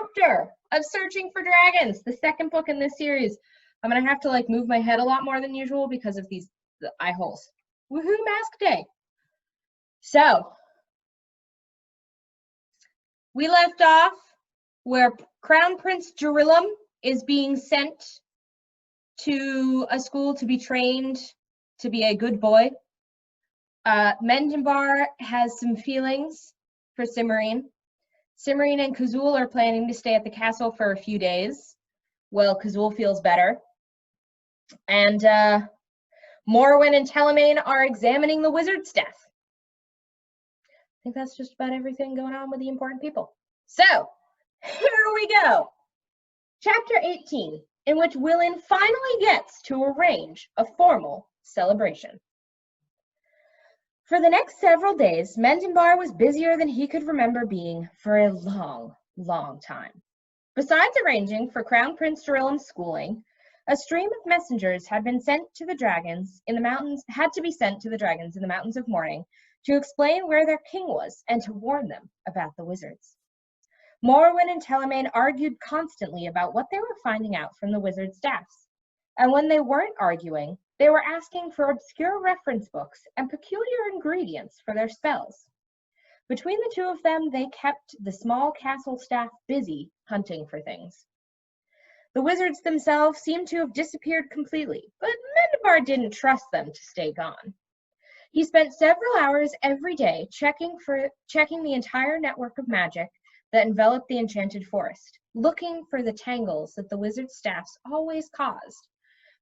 chapter of Searching for Dragons, the second book in this series. I'm gonna have to like move my head a lot more than usual because of the eye holes. Woohoo, mask day. So we left off where Crown Prince Jerilum is being sent to a school to be trained to be a good boy. Mendembar has some feelings for Cimarine. Cimarine and Kazul are planning to stay at the castle for a few days. Well, Kazul feels better. And Morwen and Telemaine are examining the wizard's staff. I think that's just about everything going on with the important people. So, here we go. Chapter 18, in which Willin finally gets to arrange a formal celebration. For the next several days, Mendembar was busier than he could remember being for a long, long time. Besides arranging for Crown Prince Jerilum's schooling, a stream of messengers had been sent to the dragons in the mountains, of Morning to explain where their king was and to warn them about the wizards. Morwen and Telemaine argued constantly about what they were finding out from the wizard staffs, and when they weren't arguing, they were asking for obscure reference books and peculiar ingredients for their spells. Between the two of them, they kept the small castle staff busy hunting for things. The wizards themselves seemed to have disappeared completely, but Mendembar didn't trust them to stay gone. He spent several hours every day checking the entire network of magic that enveloped the enchanted forest, looking for the tangles that the wizard staffs always caused,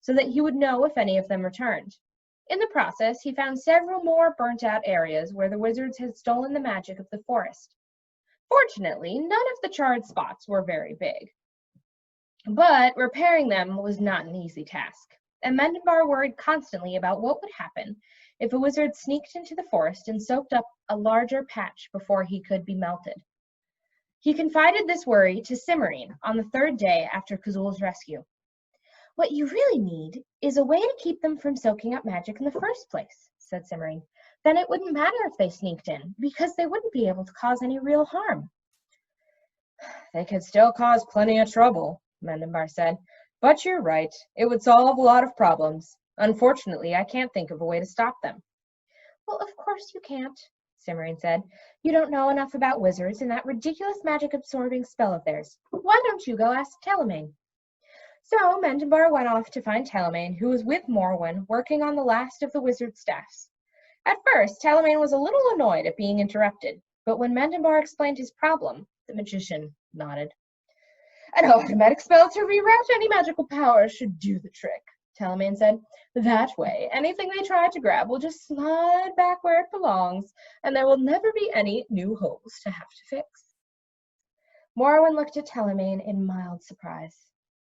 so that he would know if any of them returned. In the process, he found several more burnt-out areas where the wizards had stolen the magic of the forest. Fortunately, none of the charred spots were very big, but repairing them was not an easy task, and Mendembar worried constantly about what would happen if a wizard sneaked into the forest and soaked up a larger patch before he could be melted. He confided this worry to Cimarine on the third day after Kazul's rescue. "What you really need is a way to keep them from soaking up magic in the first place," said Cimarine. "Then it wouldn't matter if they sneaked in, because they wouldn't be able to cause any real harm." "They could still cause plenty of trouble," Mendembar said. "But you're right, it would solve a lot of problems. Unfortunately, I can't think of a way to stop them." "Well, of course you can't," Cimarine said. "You don't know enough about wizards and that ridiculous magic-absorbing spell of theirs. Why don't you go ask Telemaine?" So Mendembar went off to find Telemaine, who was with Morwen, working on the last of the wizard staffs. At first, Telemaine was a little annoyed at being interrupted, but when Mendembar explained his problem, the magician nodded. "An automatic spell to reroute any magical power should do the trick," Telemaine said. "That way, anything they try to grab will just slide back where it belongs, and there will never be any new holes to have to fix." Morwen looked at Telemaine in mild surprise.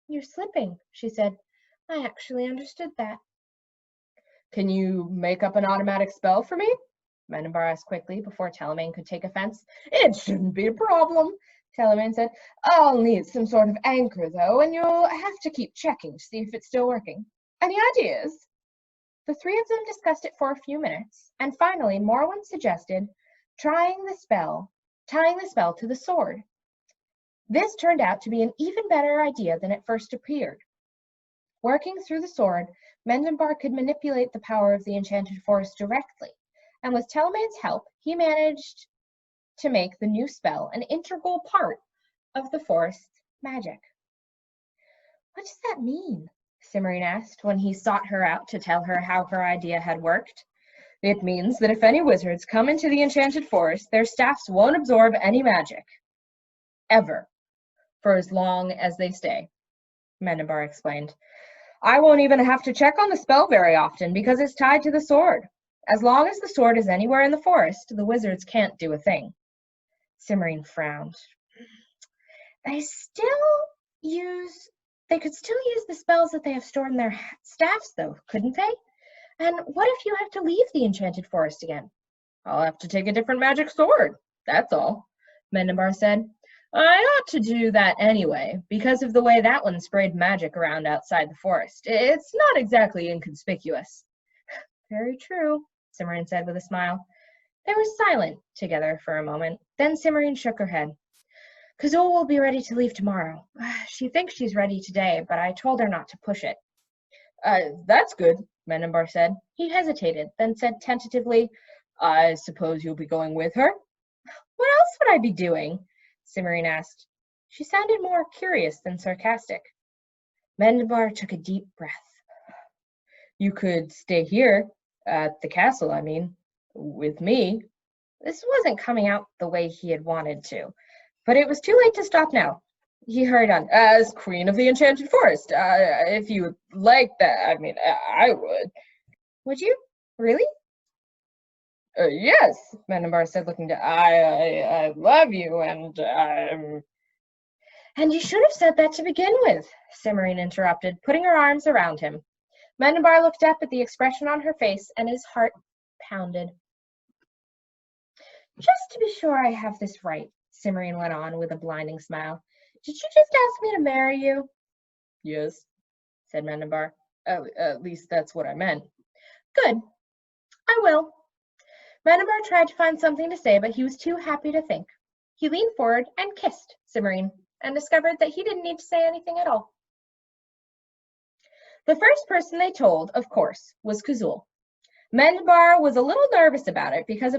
"You're slipping," she said. "I actually understood that." "Can you make up an automatic spell for me?" Mendembar asked quickly before Telemaine could take offense. "It shouldn't be a problem," Telemaine said. "I'll need some sort of anchor, though, and you'll have to keep checking to see if it's still working. Any ideas?" The three of them discussed it for a few minutes, and finally Morwen suggested tying the spell to the sword. This turned out to be an even better idea than it first appeared. Working through the sword, Mendembar could manipulate the power of the enchanted forest directly, and with Telemaine's help, he managed to make the new spell an integral part of the forest's magic. "What does that mean?" Cimarine asked when he sought her out to tell her how her idea had worked. "It means that if any wizards come into the enchanted forest, their staffs won't absorb any magic. Ever. For as long as they stay," Mendembar explained. "I won't even have to check on the spell very often because it's tied to the sword. As long as the sword is anywhere in the forest, the wizards can't do a thing." Cimarine frowned. They could still use the spells that they have stored in their staffs, though, couldn't they? And what if you have to leave the enchanted forest again? "I'll have to take a different magic sword, that's all," Mendembar said. "I ought to do that anyway, because of the way that one sprayed magic around outside the forest. It's not exactly inconspicuous." "Very true," Cimarine said with a smile. They were silent together for a moment. Then Cimarine shook her head. Kazul will be ready to leave tomorrow. She thinks she's ready today, but I told her not to push it. That's good, Mendenbar said. He hesitated, then said tentatively, I suppose you'll be going with her? What else would I be doing? Cimmerian asked. She sounded more curious than sarcastic. Mendenbar took a deep breath. You could stay here, at the castle, I mean, with me. This wasn't coming out the way he had wanted to, but it was too late to stop now. He hurried on. As Queen of the Enchanted Forest, if you would like that, I mean, I would. Would you? Really? Yes, Mendenbar said, looking to. I love you, and And you should have said that to begin with, Cimmerian interrupted, putting her arms around him. Mendenbar looked up at the expression on her face, and his heart pounded. Just to be sure I have this right, Cimmerian went on with a blinding smile. Did you just ask me to marry you? Yes, said Mendenbar. At least that's what I meant. Good. I will. Mendenbar tried to find something to say, but he was too happy to think. He leaned forward and kissed Cimmerian, and discovered that he didn't need to say anything at all. The first person they told, of course, was Kazul. Mendenbar was a little nervous about it because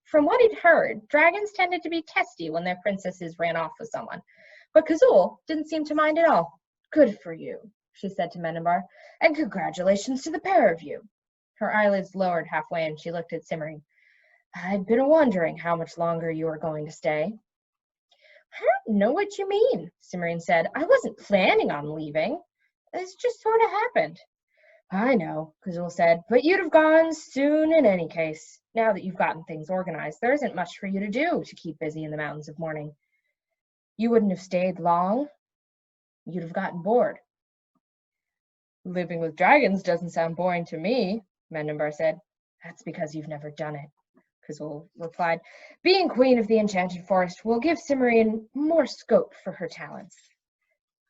from what he'd heard, dragons tended to be testy when their princesses ran off with someone. But Kazul didn't seem to mind at all. Good for you, she said to Mendenbar, and congratulations to the pair of you. Her eyelids lowered halfway and she looked at Cimmerian. I'd been wondering how much longer you were going to stay. I don't know what you mean, Cimmerian said. I wasn't planning on leaving. This just sort of happened. I know, Kazul said, but you'd have gone soon in any case. Now that you've gotten things organized, there isn't much for you to do to keep busy in the mountains of morning. You wouldn't have stayed long. You'd have gotten bored. Living with dragons doesn't sound boring to me, Mendenbar said. That's because you've never done it, Kazul replied. Being queen of the Enchanted Forest will give Cimmerian more scope for her talents.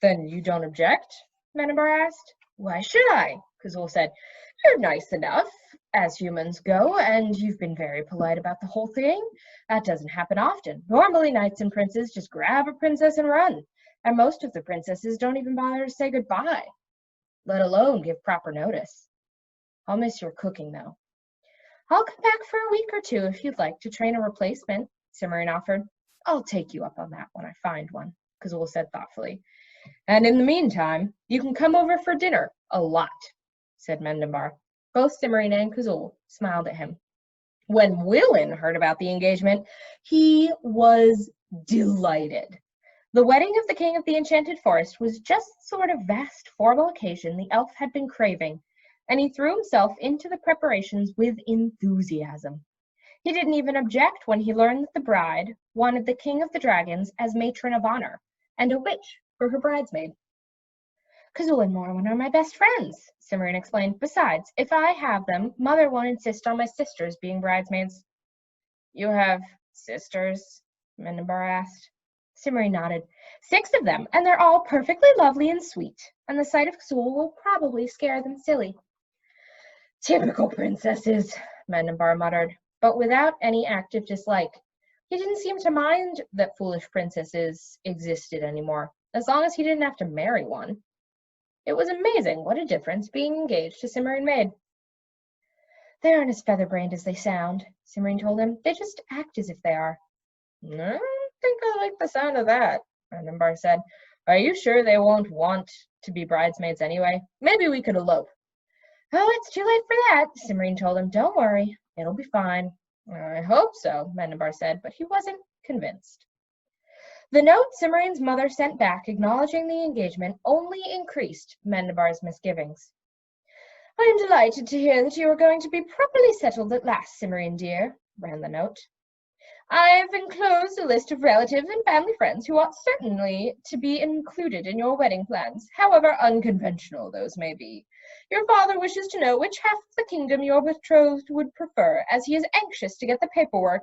Then you don't object? Mendenbar asked. Why should I? Kazul said. You're nice enough, as humans go, and you've been very polite about the whole thing. That doesn't happen often. Normally, knights and princes just grab a princess and run, and most of the princesses don't even bother to say goodbye, let alone give proper notice. I'll miss your cooking, though. I'll come back for a week or two if you'd like to train a replacement, Cimmerian offered. I'll take you up on that when I find one, Kazul said thoughtfully. And in the meantime, you can come over for dinner a lot, said Mendenbar. Both Cimmerian and Kazul smiled at him. When Willin heard about the engagement, he was delighted. The wedding of the King of the Enchanted Forest was just the sort of vast, formal occasion the elf had been craving, and he threw himself into the preparations with enthusiasm. He didn't even object when he learned that the bride wanted the King of the Dragons as matron of honor, and a witch for her bridesmaid. Kazul and Morwen are my best friends, Cimmerian explained. Besides, if I have them, Mother won't insist on my sisters being bridesmaids. You have sisters? Mendenbar asked. Cimmerian nodded. 6 of them, and they're all perfectly lovely and sweet, and the sight of Kazul will probably scare them silly. Typical princesses, Mendenbar muttered, but without any active dislike. He didn't seem to mind that foolish princesses existed anymore, as long as he didn't have to marry one. It was amazing what a difference being engaged to Cimmerian made. They aren't as feather-brained as they sound, Cimmerian told him. They just act as if they are. I don't think I like the sound of that, Mendenbar said. Are you sure they won't want to be bridesmaids anyway? Maybe we could elope. Oh, it's too late for that, Cimmerian told him. Don't worry, it'll be fine. I hope so, Mendenbar said, but he wasn't convinced. The note Cimmerian's mother sent back acknowledging the engagement only increased Mendenbar's misgivings. I am delighted to hear that you are going to be properly settled at last, Cimmerian dear, ran the note. I have enclosed a list of relatives and family friends who ought certainly to be included in your wedding plans, however unconventional those may be. Your father wishes to know which half of the kingdom your betrothed would prefer, as he is anxious to get the paperwork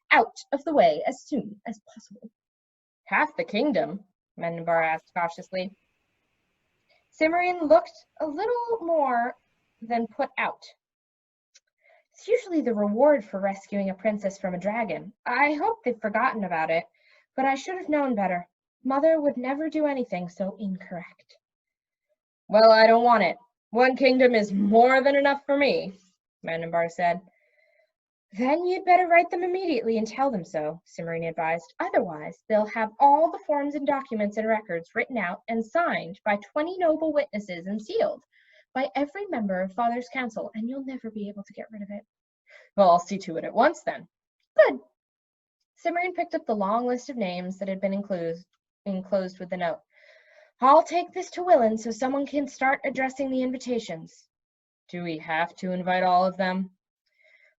out of the way as soon as possible. Half the kingdom? Mendenbar asked cautiously. Cimmerian looked a little more than put out. It's usually the reward for rescuing a princess from a dragon. I hope they've forgotten about it, But I should have known better. Mother would never do anything so incorrect. Well, I don't want it. One kingdom is more than enough for me, Mandenbar said. Then you'd better write them immediately and tell them so, Cimmerian advised. Otherwise, they'll have all the forms and documents and records written out and signed by 20 noble witnesses and sealed by every member of Father's Council, and you'll never be able to get rid of it. Well, I'll see to it at once, then. Good. Cimmerian picked up the long list of names that had been enclosed with the note. I'll take this to Willen so someone can start addressing the invitations. Do we have to invite all of them?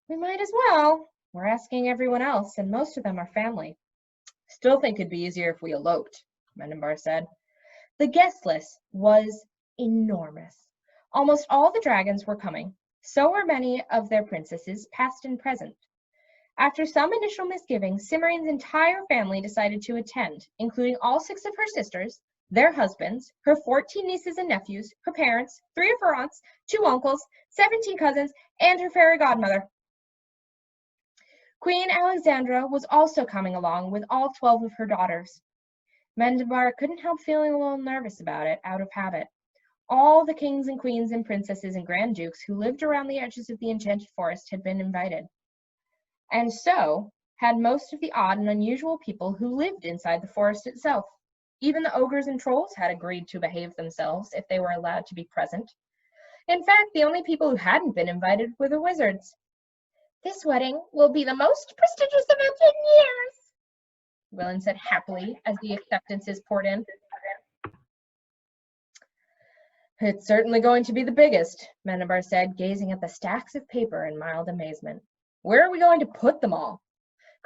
We might as well. We're asking everyone else, and most of them are family. Still think it'd be easier if we eloped, Mandenbar said. The guest list was enormous. Almost all the dragons were coming. So were many of their princesses, past and present. After some initial misgivings, Cimmerian's entire family decided to attend, including all 6 of her sisters, their husbands, her 14 nieces and nephews, her parents, 3 of her aunts, 2 uncles, 17 cousins, and her fairy godmother. Queen Alexandra was also coming along with all 12 of her daughters. Mandenbar couldn't help feeling a little nervous about it, out of habit. All the kings and queens and princesses and grand dukes who lived around the edges of the enchanted forest had been invited. And so had most of the odd and unusual people who lived inside the forest itself. Even the ogres and trolls had agreed to behave themselves if they were allowed to be present. In fact, the only people who hadn't been invited were the wizards. This wedding will be the most prestigious event in years, Willen said happily as the acceptances poured in. It's certainly going to be the biggest, Mandenbar said, gazing at the stacks of paper in mild amazement. Where are we going to put them all?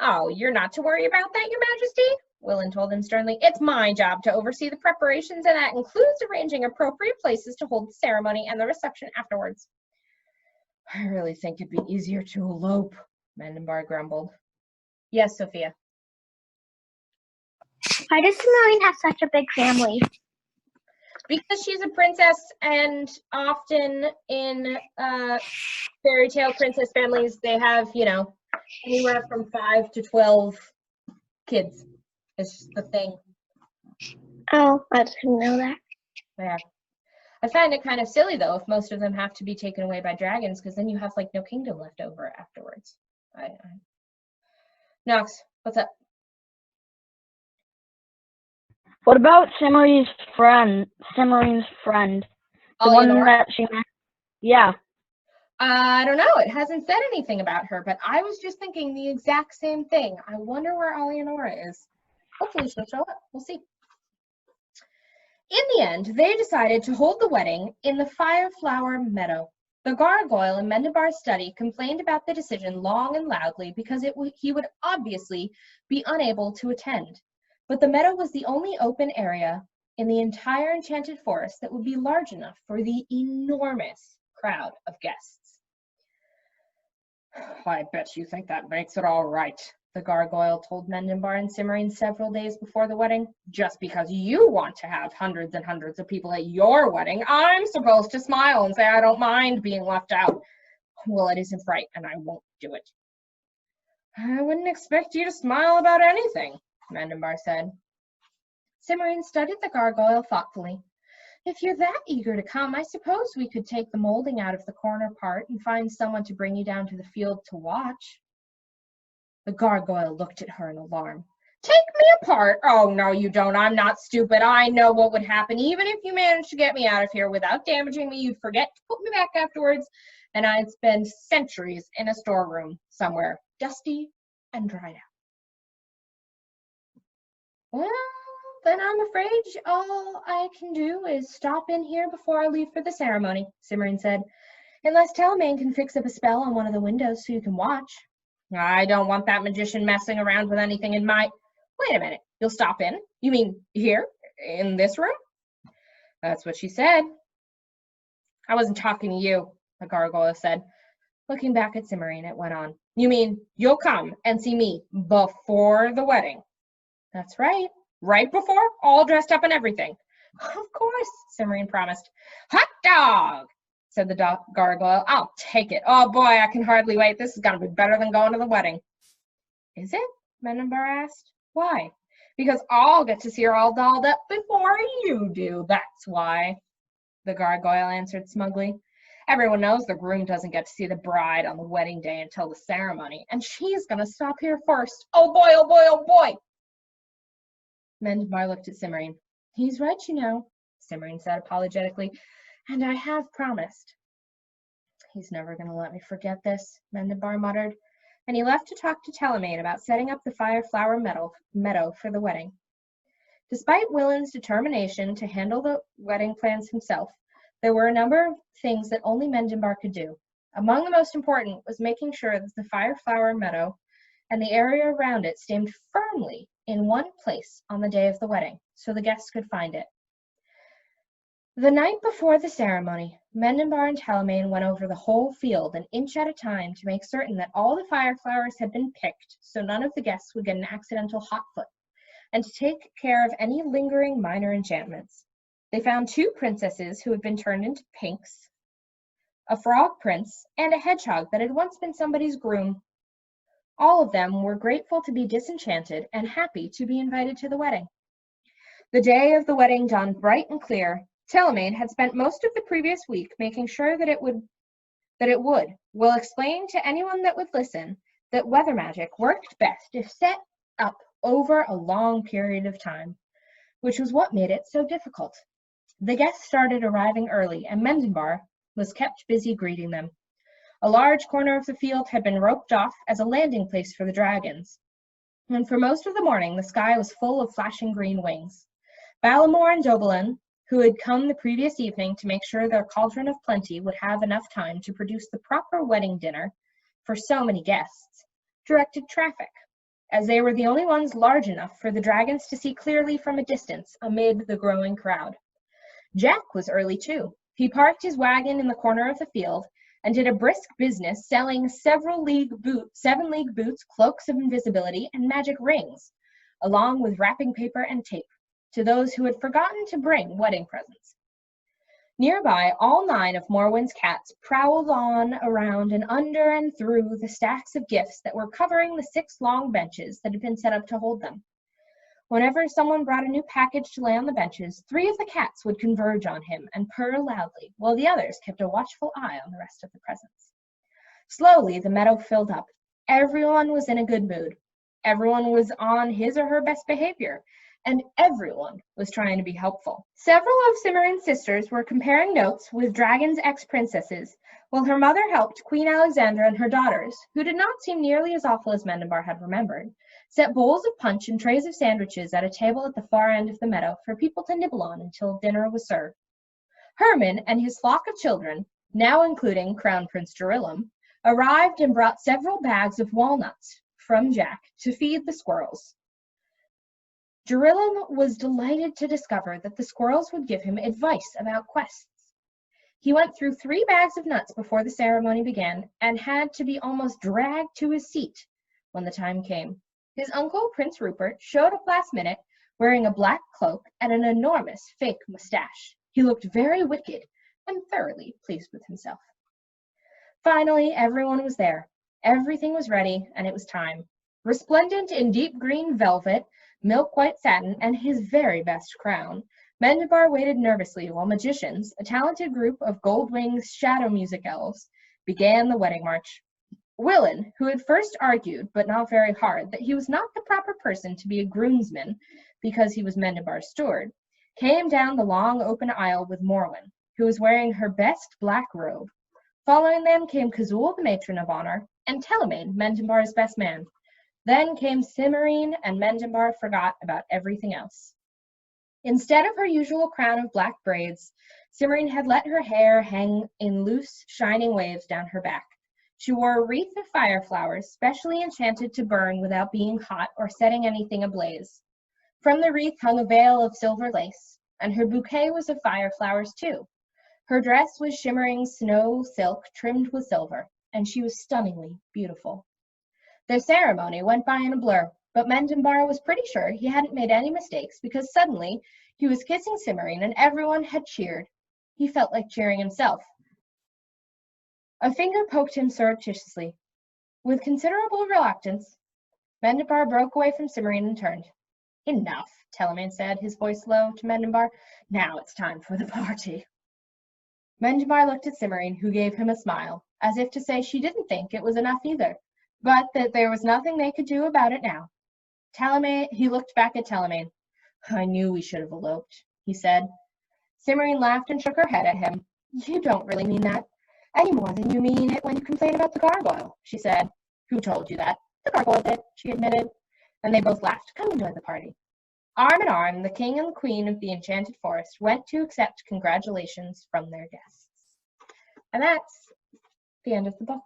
Oh, you're not to worry about that, Your Majesty, Willen told him sternly. It's my job to oversee the preparations, and that includes arranging appropriate places to hold the ceremony and the reception afterwards. I really think it'd be easier to elope, Mandenbar grumbled. Yes, Sophia. Why does Cimmerian have such a big family? Because she's a princess, and often in fairy tale princess families, they have, anywhere from 5 to 12 kids. It's the thing. Oh, I didn't know that. Yeah. I find it kind of silly, though, if most of them have to be taken away by dragons, because then you have, no kingdom left over afterwards. Nox, what's up? What about Cimmerian's friend? The one that she met? Yeah. I don't know. It hasn't said anything about her, but I was just thinking the exact same thing. I wonder where Alienora is. Hopefully she'll show up. We'll see. In the end, they decided to hold the wedding in the Fireflower Meadow. The gargoyle in Mandenbar's study complained about the decision long and loudly because he would obviously be unable to attend. But the meadow was the only open area in the entire enchanted forest that would be large enough for the enormous crowd of guests. I bet you think that makes it all right, the gargoyle told Mandenbar and Cimmerian several days before the wedding. Just because you want to have hundreds and hundreds of people at your wedding, I'm supposed to smile and say I don't mind being left out. Well, it isn't right, and I won't do it. I wouldn't expect you to smile about anything, Mandenbar said. Cimmerian studied the gargoyle thoughtfully. If you're that eager to come, I suppose we could take the molding out of the corner part and find someone to bring you down to the field to watch. The gargoyle looked at her in alarm. Take me apart? Oh, no, you don't. I'm not stupid. I know what would happen. Even if you managed to get me out of here without damaging me, you'd forget to put me back afterwards, and I'd spend centuries in a storeroom somewhere, dusty and dried out. Well, then I'm afraid all I can do is stop in here before I leave for the ceremony, Cimmerian said. Unless Telemaine can fix up a spell on one of the windows so you can watch. I don't want that magician messing around with anything in my... Wait a minute, you'll stop in? You mean here? In this room? That's what she said. I wasn't talking to you, the gargoyle said. Looking back at Cimmerian, it went on. You mean you'll come and see me before the wedding? That's right. Right before? All dressed up and everything. Of course, Cimmerian promised. Hot dog, said the gargoyle. I'll take it. Oh boy, I can hardly wait. This is going to be better than going to the wedding. Is it? Mandenbar asked. Why? Because I'll get to see her all dolled up before you do, that's why, the gargoyle answered smugly. Everyone knows the groom doesn't get to see the bride on the wedding day until the ceremony, and she's gonna stop here first. Oh boy, oh boy, oh boy! Mendemar looked at Cimmerian. He's right, you know, Cimmerian said apologetically, and I have promised. He's never gonna let me forget this, Mendemar muttered, and he left to talk to Telemaine about setting up the Fireflower meadow for the wedding. Despite Willen's determination to handle the wedding plans himself, there were a number of things that only Mendemar could do. Among the most important was making sure that the Fireflower meadow and the area around it stayed firmly in one place on the day of the wedding, so the guests could find it. The night before the ceremony, Mendemar and Telemaine went over the whole field an inch at a time to make certain that all the fireflowers had been picked so none of the guests would get an accidental hot foot, and to take care of any lingering minor enchantments. They found 2 princesses who had been turned into pinks, a frog prince, and a hedgehog that had once been somebody's groom. All of them were grateful to be disenchanted and happy to be invited to the wedding. The day of the wedding dawned bright and clear. Telemaine had spent most of the previous week making sure that it would, while explaining to anyone that would listen that weather magic worked best if set up over a long period of time, which was what made it so difficult. The guests started arriving early, and Mendemar was kept busy greeting them. A large corner of the field had been roped off as a landing place for the dragons, and for most of the morning the sky was full of flashing green wings. Balamor and Dobelan, who had come the previous evening to make sure their cauldron of plenty would have enough time to produce the proper wedding dinner for so many guests, directed traffic, as they were the only ones large enough for the dragons to see clearly from a distance amid the growing crowd. Jack was early too. He parked his wagon in the corner of the field and did a brisk business selling 7-league boots, cloaks of invisibility, and magic rings, along with wrapping paper and tape, to those who had forgotten to bring wedding presents. Nearby, all 9 of Morwyn's cats prowled on, around, and under and through the stacks of gifts that were covering the 6 long benches that had been set up to hold them. Whenever someone brought a new package to lay on the benches, 3 of the cats would converge on him and purr loudly, while the others kept a watchful eye on the rest of the presents. Slowly, the meadow filled up. Everyone was in a good mood. Everyone was on his or her best behavior, and everyone was trying to be helpful. Several of Cimmerian's sisters were comparing notes with Dragon's ex-princesses, while her mother helped Queen Alexandra and her daughters, who did not seem nearly as awful as Mendemar had remembered, set bowls of punch and trays of sandwiches at a table at the far end of the meadow for people to nibble on until dinner was served. Herman and his flock of children, now including Crown Prince Jerillam, arrived and brought several bags of walnuts from Jack to feed the squirrels. Jerillam was delighted to discover that the squirrels would give him advice about quests. He went through 3 bags of nuts before the ceremony began and had to be almost dragged to his seat when the time came. His uncle, Prince Rupert, showed up last minute wearing a black cloak and an enormous fake mustache. He looked very wicked and thoroughly pleased with himself. Finally, everyone was there. Everything was ready, and it was time. Resplendent in deep green velvet, milk-white satin, and his very best crown, Mendemar waited nervously while magicians, a talented group of Goldwing's shadow music elves, began the wedding march. Willen, who had first argued, but not very hard, that he was not the proper person to be a groomsman because he was Mendemar's steward, came down the long open aisle with Morwen, who was wearing her best black robe. Following them came Kazul, the matron of honor, and Telemaine, Mendemar's best man. Then came Cimmerian, and Mendemar forgot about everything else. Instead of her usual crown of black braids, Cimmerian had let her hair hang in loose, shining waves down her back. She wore a wreath of fireflowers, specially enchanted to burn without being hot or setting anything ablaze. From the wreath hung a veil of silver lace, and her bouquet was of fireflowers too. Her dress was shimmering snow silk trimmed with silver, and she was stunningly beautiful. The ceremony went by in a blur, but Mendemar was pretty sure he hadn't made any mistakes because suddenly he was kissing Cimmerian and everyone had cheered. He felt like cheering himself. A finger poked him surreptitiously. With considerable reluctance, Mendemar broke away from Cimmerian and turned. Enough, Telemann said, his voice low, to Mendenbar. Now it's time for the party. Mendenbar looked at Cimmerian, who gave him a smile, as if to say she didn't think it was enough either, but that there was nothing they could do about it now. He looked back at Telemann. I knew we should have eloped, he said. Cimmerian laughed and shook her head at him. You don't really mean that, any more than you mean it when you complain about the gargoyle, she said. Who told you that? The gargoyle did, she admitted. And they both laughed. Come enjoy the party. Arm in arm, the king and the queen of the enchanted forest went to accept congratulations from their guests. And that's the end of the book.